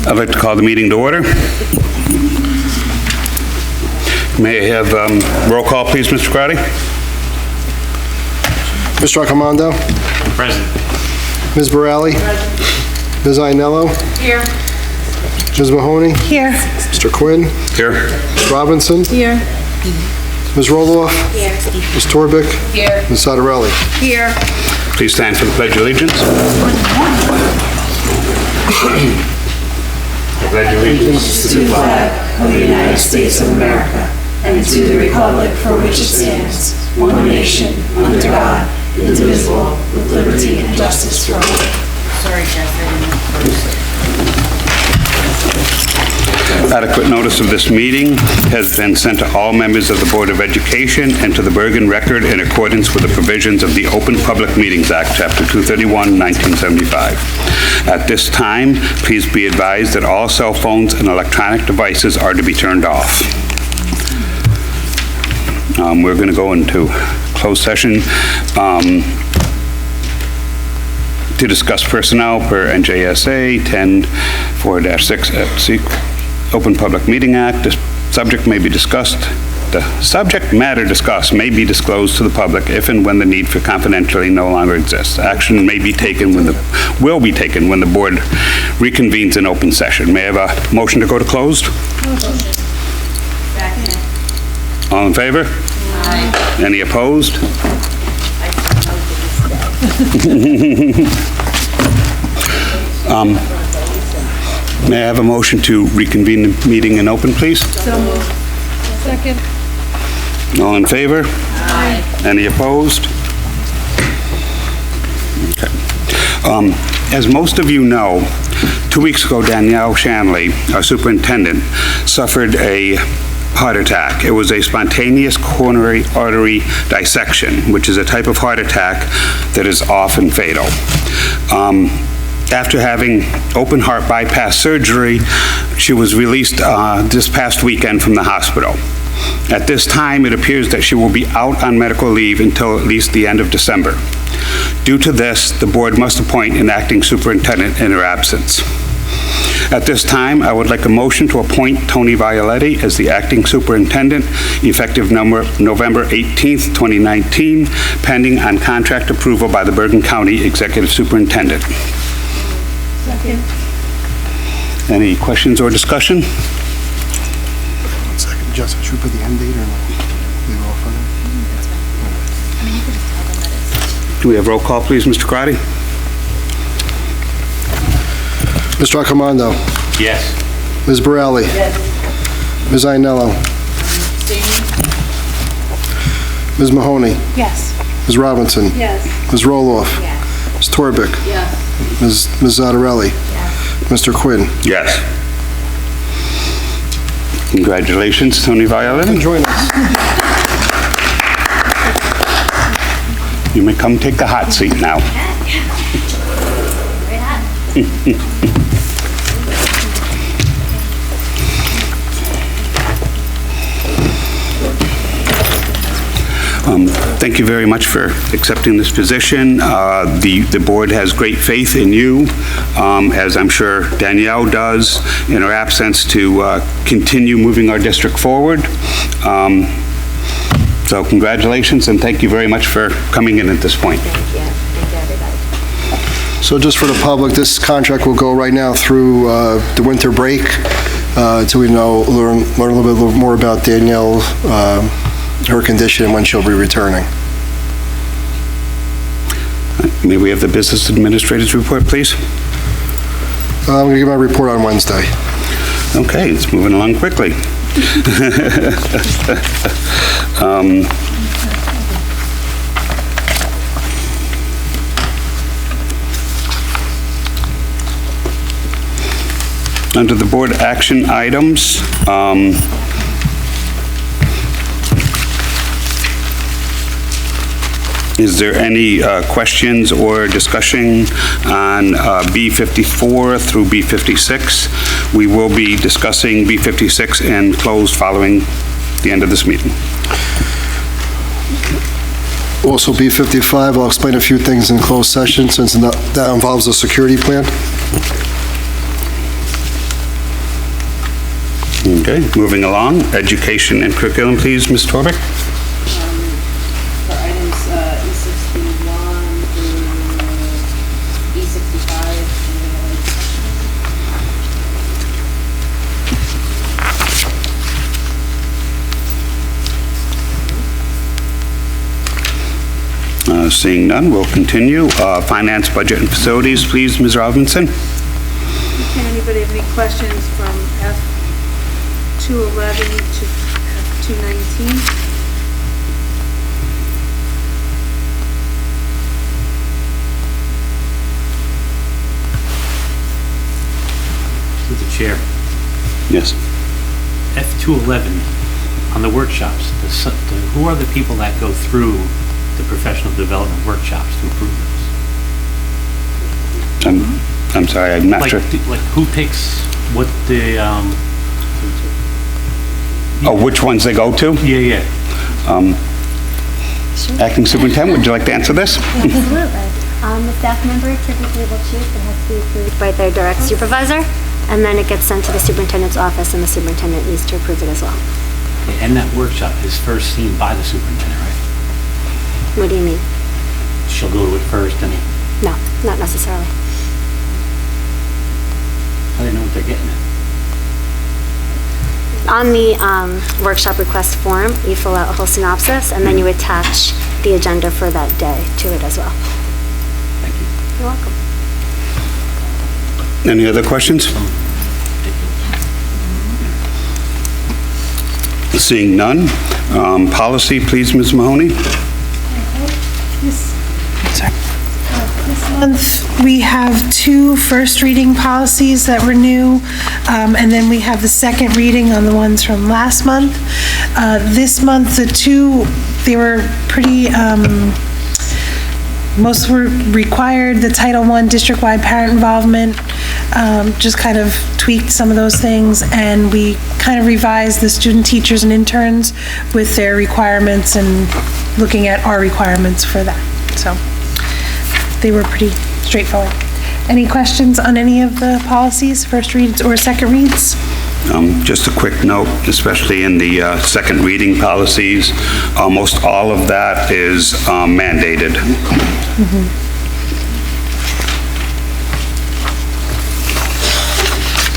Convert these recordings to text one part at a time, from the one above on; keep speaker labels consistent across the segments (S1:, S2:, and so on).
S1: I'd like to call the meeting to order. May I have roll call, please, Mr. Crowdy?
S2: Mr. Accomando?
S3: Present.
S2: Ms. Borelli? Ms. Ainello?
S4: Here.
S2: Ms. Mahoney?
S4: Here.
S2: Mr. Quinn?
S1: Here.
S2: Ms. Robinson?
S4: Here.
S2: Ms. Roloff?
S4: Here.
S2: Ms. Torbic?
S4: Here.
S2: Ms. Sattarelli?
S4: Here.
S1: Please stand for the Pledge of Allegiance. I pledge allegiance
S5: To the flag of the United States of America and to the republic for which it stands, one nation, under God, indivisible, with liberty and justice for all.
S4: Sorry, Jeff.
S1: Adequate notice of this meeting has been sent to all members of the Board of Education and to the Bergen Record in accordance with the provisions of the Open Public Meetings Act, Chapter 231, 1975. At this time, please be advised that all cell phones and electronic devices are to be turned off. We're going to go into closed session to discuss personnel per NJSA 10-4-6 at Open Public Meeting Act. The subject matter discussed may be disclosed to the public if and when the need for confidentiality no longer exists. Action will be taken when the board reconvenes in open session. May I have a motion to go to closed?
S4: Motion. Second.
S1: All in favor?
S4: Aye.
S1: Any opposed? May I have a motion to reconvene the meeting in open, please?
S4: So moved. Second.
S1: All in favor?
S4: Aye.
S1: Any opposed? Okay. As most of you know, 2 weeks ago, Danielle Shanley, our superintendent, suffered a heart attack. It was a spontaneous coronary artery dissection, which is a type of heart attack that is often fatal. After having open heart bypass surgery, she was released this past weekend from the hospital. At this time, it appears that she will be out on medical leave until at least the end of December. Due to this, the board must appoint an acting superintendent in her absence. At this time, I would like a motion to appoint Tony Violetti as the acting superintendent, effective November 18th, 2019, pending on contract approval by the Bergen County Executive Superintendent.
S4: Second.
S1: Any questions or discussion?
S2: 1 second. Jessica, should we put the end date or no? Leave it off on it?
S1: Do we have roll call, please, Mr. Crowdy?
S2: Mr. Accomando?
S3: Yes.
S2: Ms. Borelli?
S4: Yes.
S2: Ms. Ainello? Ms. Mahoney?
S4: Yes.
S2: Ms. Robinson?
S4: Yes.
S2: Ms. Roloff?
S4: Yes.
S2: Ms. Torbic?
S4: Yes.
S2: Ms. Zattarelli?
S4: Yes.
S2: Mr. Quinn?
S1: Yes. Congratulations, Tony Violetti.
S2: Join us.
S1: You may come take the hot seat now. Thank you very much for accepting this position. The board has great faith in you, as I'm sure Danielle does in her absence, to continue moving our district forward. So congratulations, and thank you very much for coming in at this point.
S4: Thank you. Thank you, everybody.
S2: So just for the public, this contract will go right now through the winter break until we learn a little bit more about Danielle, her condition, and when she'll be returning.
S1: May we have the business administrator's report, please?
S2: I'm going to give my report on Wednesday.
S1: Okay, it's moving along quickly. Under the board action items, is there any questions or discussion on B54 through B56? We will be discussing B56 in closed following the end of this meeting.
S2: Also, B55, I'll explain a few things in closed session since that involves a security plan.
S1: Okay, moving along, education and curriculum, please, Ms. Torbeck.
S3: For items E61 through E65.
S1: Seeing none, we'll continue. Finance, budget, and facilities, please, Ms. Robinson.
S4: Can anybody have any questions from F211 to F219?
S6: Through the chair.
S1: Yes.
S6: F211, on the workshops, who are the people that go through the professional development workshops to approve those?
S1: I'm sorry, I'm not
S6: Like,
S1: sure.
S6: like who picks what the,
S1: Oh, which ones they go to?
S6: yeah.
S1: Acting Superintendent, would you like to answer this?
S7: Absolutely. The staff member typically will choose, it has to be approved by their direct supervisor, and then it gets sent to the superintendent's office, and the superintendent needs to approve it as well.
S6: And that workshop is first seen by the superintendent, right?
S7: What do you mean?
S6: She'll go to it first and
S7: No, not necessarily.
S6: I didn't know what they're getting at.
S7: On the workshop request form, you fill out a whole synopsis, and then you attach the agenda for that day to it as well.
S6: Thank you.
S7: You're welcome.
S1: Any other questions? Seeing none. Policy, please, Ms. Mahoney.
S8: This month, we have 2 first reading policies that were new, and then we have the second reading on the ones from last month. This month, the 2, they were pretty, most were required. The Title I district-wide parent involvement, just kind of tweaked some of those things, and we kind of revised the student teachers and interns with their requirements and looking at our requirements for that. So they were pretty straightforward. Any questions on any of the policies, first reads or second reads?
S1: Just a quick note, especially in the second reading policies, almost all of that is mandated.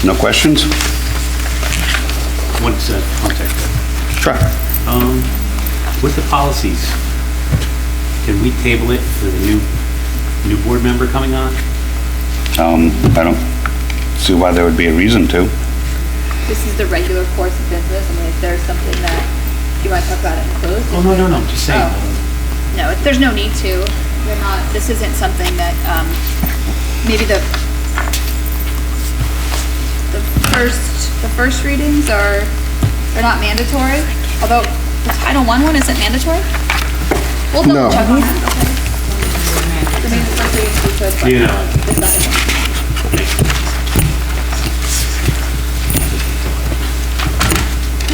S1: No questions?
S6: One second.
S1: Sure.
S6: With the policies, can we table it for the new board member coming on?
S1: I don't see why there would be a reason to.
S3: This is the regular course of business. I mean, if there's something that you want to talk about it in closed.
S6: Oh, no, just saying.
S3: Oh. No, there's no need to. We're not, this isn't something that, maybe the first readings they're not mandatory, although the Title I one isn't mandatory? We'll
S2: No.
S3: double check on that, okay? So maybe the first readings we could, but
S6: Yeah.
S3: the second one.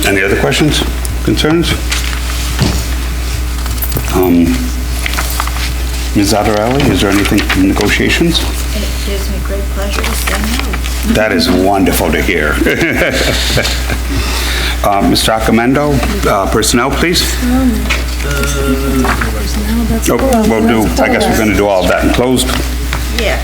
S1: Any other questions, concerns? Ms. Zattarelli, is there anything from negotiations?
S5: It gives me great pleasure to say no.
S1: That is wonderful to hear. Mr. Accomendo, personnel, please? Oh, we'll do, I guess we're going to do all of that in closed.
S5: Yeah.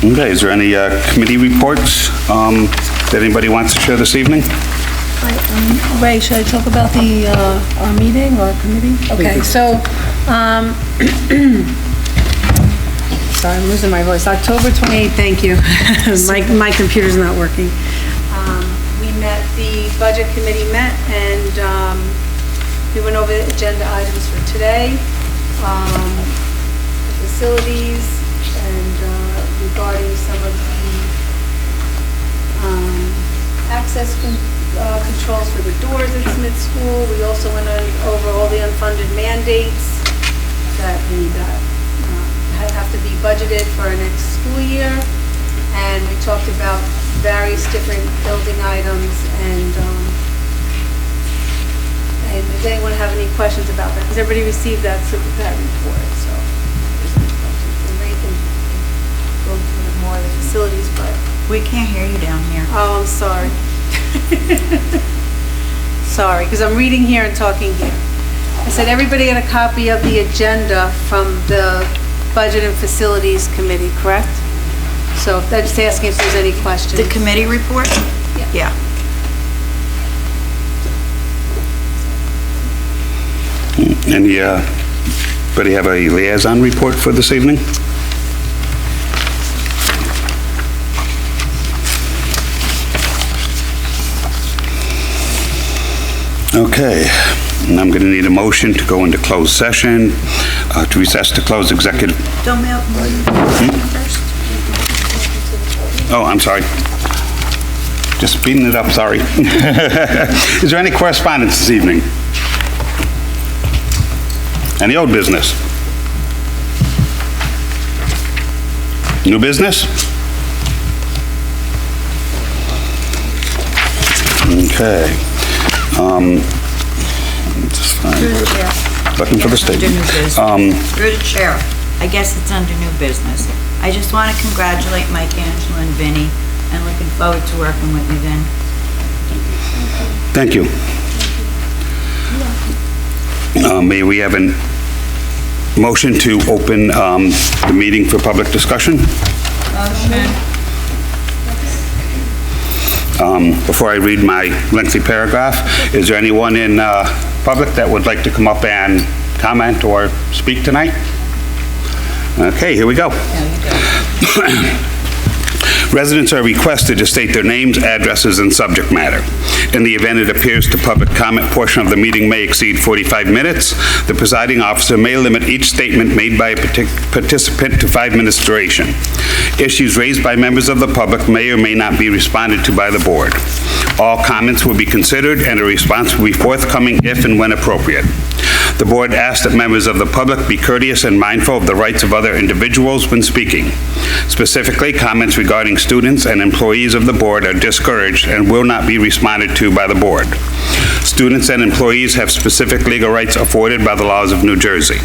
S1: Okay, is there any committee reports that anybody wants to share this evening?
S8: Ray, should I talk about the, our meeting or committee? Okay, so, sorry, I'm losing my voice. October 28th, thank you. My computer's not working. We met, the budget committee met, and we went over the agenda items for today, the facilities, and regarding some of the access controls for the doors at Smith School. We also went over all the unfunded mandates that we have to be budgeted for our next school year. And we talked about various different building items, and does anyone have any questions about that? Has everybody received that report? So, there's any questions. And Ray
S9: hear you down here.
S4: Oh, I'm sorry. Sorry, because I'm reading here and talking here. I said everybody had a copy of the agenda from the Budget and Facilities Committee, correct? So I'm just asking if there's any questions.
S9: The committee report? Yeah.
S1: Anybody have a liaison report for this evening? Okay, and I'm going to need a motion to go into closed session, to recess to close executive.
S9: Don't mail first.
S1: Oh, I'm sorry. Just speeding it up, sorry. Is there any correspondence this evening? Any old business? New business? Okay. Just find
S9: Through the
S1: it.
S9: chair.
S1: Looking for the
S9: Under new
S1: statement.
S9: business. Through the chair. I guess it's under new business. I just want to congratulate Mike, Angela, and Vinny, and looking forward to working with you, Vin.
S1: Thank you. May we have a motion to open the meeting for public discussion? Before I read my lengthy paragraph, is there anyone in public that would like to come up and comment or speak tonight? Okay, here we go. Residents are requested to state their names, addresses, and subject matter. In the event it appears the public comment portion of the meeting may exceed 45 minutes, the presiding officer may limit each statement made by a participant to 5 minutes duration. Issues raised by members of the public may or may not be responded to by the board. All comments will be considered and a response will be forthcoming if and when appropriate. The board asks that members of the public be courteous and mindful of the rights of other individuals when speaking. Specifically, comments regarding students and employees of the board are discouraged and will not be responded to by the board. Students and employees have specific legal rights afforded by the laws of New Jersey.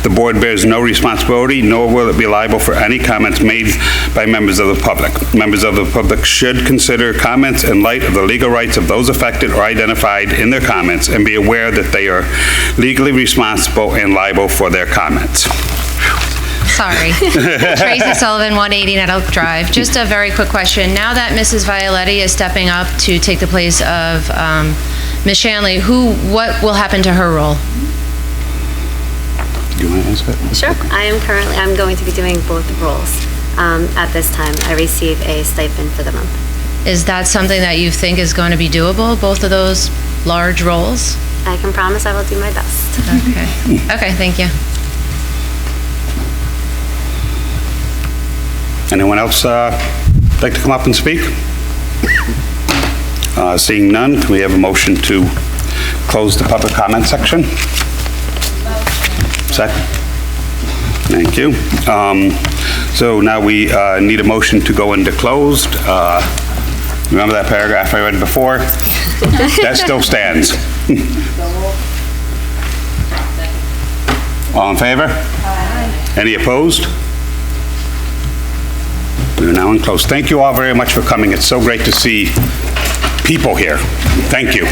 S1: The board bears no responsibility, nor will it be liable for any comments made by members of the public. Members of the public should consider comments in light of the legal rights of those affected or identified in their comments and be aware that they are legally responsible and liable for their comments.
S10: Sorry. Tracy Sullivan, 180 Net Oak Drive. Just a very quick question. Now that Mrs. Violetti is stepping up to take the place of Ms. Shanley, what will happen to her role?
S1: Do you want to answer that?
S7: Sure. I'm going to be doing both roles. At this time, I receive a stipend for the month.
S10: Is that something that you think is going to be doable, both of those large roles?
S7: I can promise I will do my best.
S10: Okay. Okay, thank you.
S1: Anyone else like to come up and speak? Seeing none, can we have a motion to close the public comment section? Second. Thank you. So now we need a motion to go into closed. Remember that paragraph I read before? That still stands. All in favor? Aye. Any opposed? We are now in close. Thank you all very much for coming. It's so great to see people here. Thank you.